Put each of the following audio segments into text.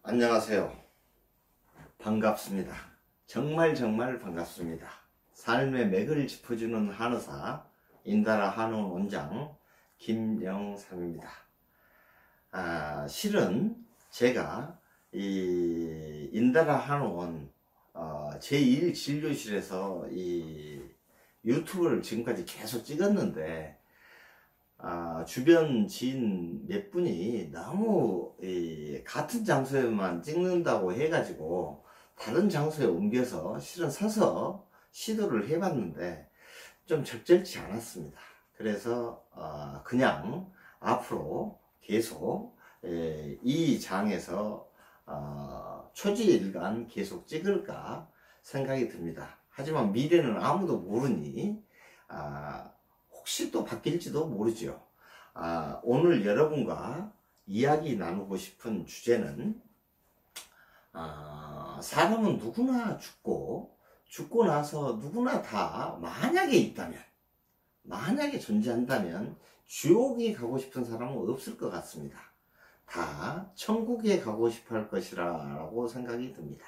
안녕하세요. 반갑습니다. 정말 반갑습니다. 삶의 맥을 짚어주는 한의사 인다라 한의원 원장 김영삼입니다. 실은 제가 이 인다라 한의원 제1진료실에서 이 유튜브를 지금까지 계속 찍었는데 주변 지인 몇 분이 너무 같은 장소에만 찍는다고 해가지고 다른 장소에 옮겨서 실은 서서 시도를 해봤는데 좀 적절치 않았습니다. 그래서 그냥 앞으로 계속 이 장에서 초지일간 계속 찍을까 생각이 듭니다. 하지만 미래는 아무도 모르니 혹시 또 바뀔지도 모르죠. 오늘 여러분과 이야기 나누고 싶은 주제는 사람은 누구나 죽고 나서 누구나 다 만약에 존재한다면 지옥에 가고 싶은 사람은 없을 것 같습니다. 다 천국에 가고 싶어 할 것이라고 생각이 듭니다.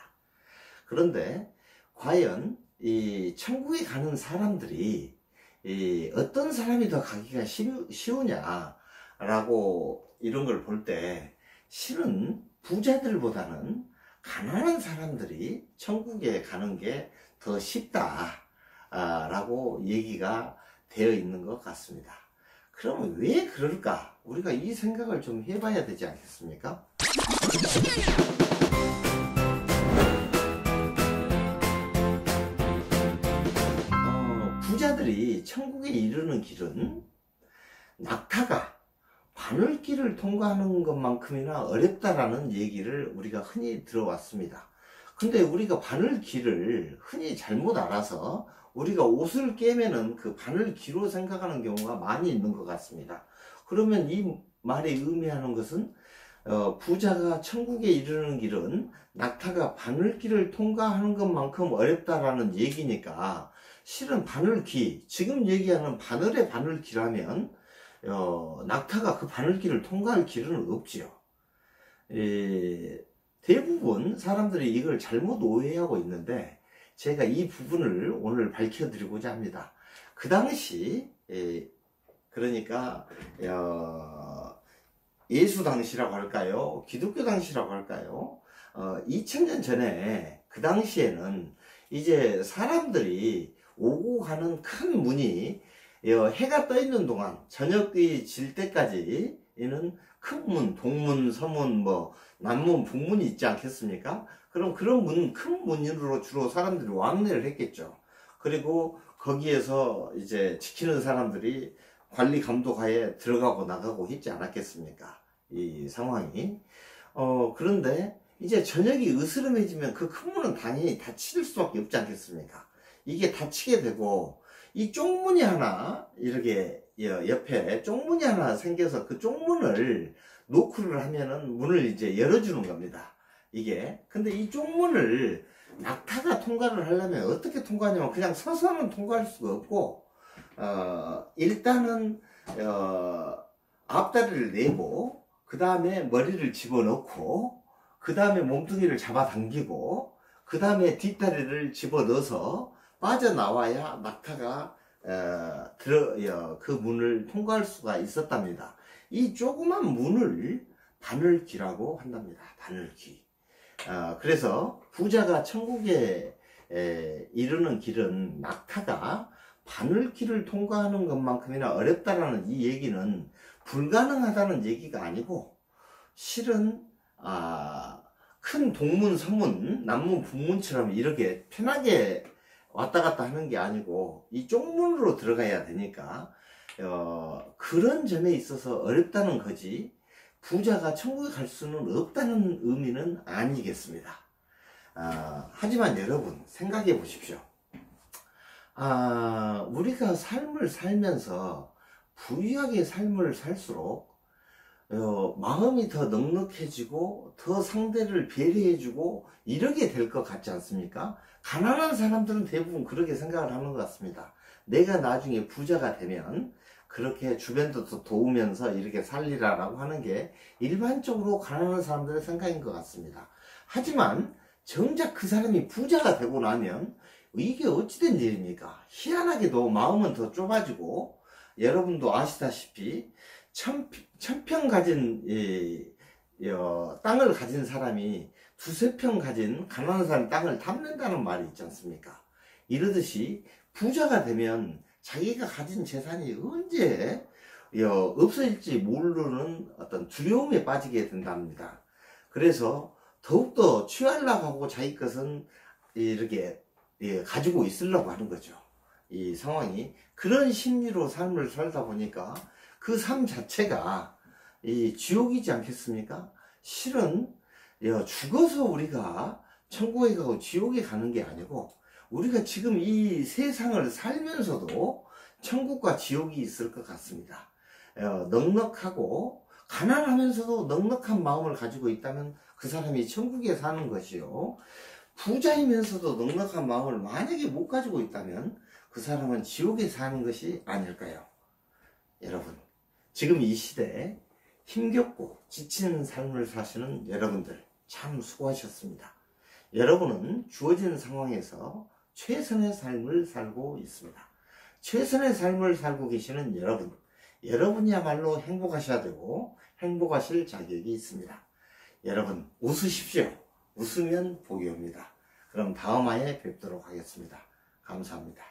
그런데 과연 이 천국에 가는 사람들이 어떤 사람이 더 가기가 쉬우냐라고 이런 걸 볼 때 실은 부자들보다는 가난한 사람들이 천국에 가는 게 더 쉽다라고 얘기가 되어 있는 것 같습니다. 그러면 왜 그럴까? 우리가 이 생각을 좀 해봐야 되지 않겠습니까? 부자들이 천국에 이르는 길은 낙타가 바늘길을 통과하는 것만큼이나 어렵다라는 얘기를 우리가 흔히 들어왔습니다. 근데 우리가 바늘길을 흔히 잘못 알아서 우리가 옷을 꿰매는 그 바늘기로 생각하는 경우가 많이 있는 것 같습니다. 그러면 이 말이 의미하는 것은 부자가 천국에 이르는 길은 낙타가 바늘길을 통과하는 것만큼 어렵다라는 얘기니까 실은 바늘기, 지금 얘기하는 바늘의 바늘기라면 낙타가 그 바늘길을 통과할 길은 없지요. 대부분 사람들이 이걸 잘못 오해하고 있는데 제가 이 부분을 오늘 밝혀드리고자 합니다. 그 당시 그러니까 예수 당시라고 할까요? 기독교 당시라고 할까요? 2000년 전에 그 당시에는 이제 사람들이 오고 가는 큰 문이 해가 떠 있는 동안 저녁이 질 때까지는 큰 문, 동문, 서문, 남문, 북문이 있지 않겠습니까? 그럼 그런 큰 문으로 주로 사람들이 왕래를 했겠죠. 그리고 거기에서 이제 지키는 사람들이 관리 감독하에 들어가고 나가고 했지 않았겠습니까? 이 상황이. 그런데 이제 저녁이 으스름해지면 그 큰 문은 당연히 닫힐 수밖에 없지 않겠습니까? 이게 닫히게 되고 이 쪽문이 하나 이렇게 옆에 쪽문이 하나 생겨서 그 쪽문을 노크를 하면은 문을 이제 열어주는 겁니다. 이게 근데 이 쪽문을 낙타가 통과를 하려면 어떻게 통과하냐면 그냥 서서는 통과할 수가 없고 일단은 앞다리를 내고 그 다음에 머리를 집어넣고 그 다음에 몸뚱이를 잡아당기고 그 다음에 뒷다리를 집어넣어서 빠져나와야 낙타가 그 문을 통과할 수가 있었답니다. 이 조그만 문을 바늘기라고 한답니다. 바늘기. 그래서 부자가 천국에 이르는 길은 낙타가 바늘길을 통과하는 것만큼이나 어렵다라는 이 얘기는 불가능하다는 얘기가 아니고 실은 큰 동문, 서문, 남문, 북문처럼 이렇게 편하게 왔다 갔다 하는 게 아니고 이 쪽문으로 들어가야 되니까 그런 점에 있어서 어렵다는 거지 부자가 천국에 갈 수는 없다는 의미는 아니겠습니다. 하지만 여러분 생각해 보십시오. 우리가 삶을 살면서 부유하게 삶을 살수록 마음이 더 넉넉해지고 더 상대를 배려해주고 이러게 될 것 같지 않습니까? 가난한 사람들은 대부분 그렇게 생각을 하는 것 같습니다. 내가 나중에 부자가 되면 그렇게 주변도 또 도우면서 이렇게 살리라라고 하는 게 일반적으로 가난한 사람들의 생각인 것 같습니다. 하지만 정작 그 사람이 부자가 되고 나면 이게 어찌된 일입니까? 희한하게도 마음은 더 좁아지고, 여러분도 아시다시피 천평 가진 땅을 가진 사람이 두세 평 가진 가난한 사람 땅을 탐낸다는 말이 있지 않습니까? 이러듯이 부자가 되면 자기가 가진 재산이 언제 없어질지 모르는 어떤 두려움에 빠지게 된답니다. 그래서 더욱더 취하려고 하고 자기 것은 이렇게 가지고 있으려고 하는 거죠. 이 상황이 그런 심리로 삶을 살다 보니까 그 삶 자체가 이 지옥이지 않겠습니까? 실은 죽어서 우리가 천국에 가고 지옥에 가는 게 아니고, 우리가 지금 이 세상을 살면서도 천국과 지옥이 있을 것 같습니다. 넉넉하고 가난하면서도 넉넉한 마음을 가지고 있다면 그 사람이 천국에 사는 것이요, 부자이면서도 넉넉한 마음을 만약에 못 가지고 있다면 그 사람은 지옥에 사는 것이 아닐까요? 여러분, 지금 이 시대에 힘겹고 지치는 삶을 사시는 여러분들 참 수고하셨습니다. 여러분은 주어진 상황에서 최선의 삶을 살고 있습니다. 최선의 삶을 살고 계시는 여러분, 여러분이야말로 행복하셔야 되고 행복하실 자격이 있습니다. 여러분, 웃으십시오. 웃으면 복이 옵니다. 그럼 다음 화에 뵙도록 하겠습니다. 감사합니다.